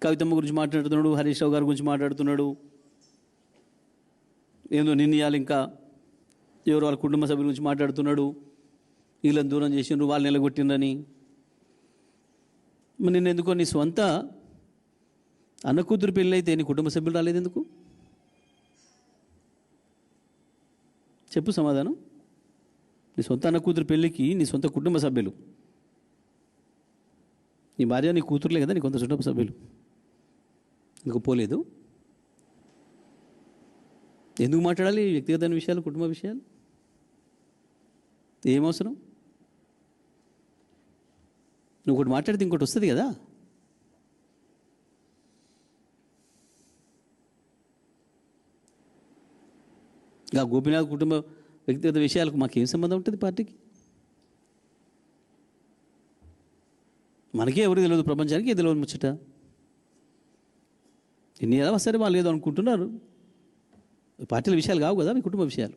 కవితమ్మ గురించి మాట్లాడుతున్నాడు, హరీష్ రావు గారి గురించి మాట్లాడుతున్నాడు. ఏందో నిర్ణయాలు ఇంకా ఎవరు వాళ్ళ కుటుంబ సభ్యుల గురించి మాట్లాడుతున్నాడు. వీళ్ళని దూరం చేసిండ్రు, వాళ్ళు నిలగొట్టిండ్రని. నిన్న ఎందుకో నీ సొంత అన్న కూతురు పెళ్ళి అయితే నీ కుటుంబ సభ్యులు రాలేదు ఎందుకు? చెప్పు సమాధానం. నీ సొంత అన్న కూతురు పెళ్ళికి నీ సొంత కుటుంబ సభ్యులు, నీ భార్య నీ కూతురులే కదా నీ కొంత కుటుంబ సభ్యులు, ఎందుకు పోలేదు? ఎందుకు మాట్లాడాలి వ్యక్తిగత విషయాలు, కుటుంబ విషయాలు? ఏమవసరం? నువ్వు ఒకటి మాట్లాడితే ఇంకోటి వస్తుంది కదా. ఇంకా గోపీనాథ్ కుటుంబ వ్యక్తిగత విషయాలకు మాకేం సంబంధం ఉంటుంది పార్టీకి? మనకే ఎవరికి తెలియదు, ప్రపంచానికి తెలియదు ముచ్చట. ఎన్ని ఎలా సరే వాళ్ళు ఏదో అనుకుంటున్నారు. పార్టీల విషయాలు కావు కదా మీ కుటుంబ విషయాలు.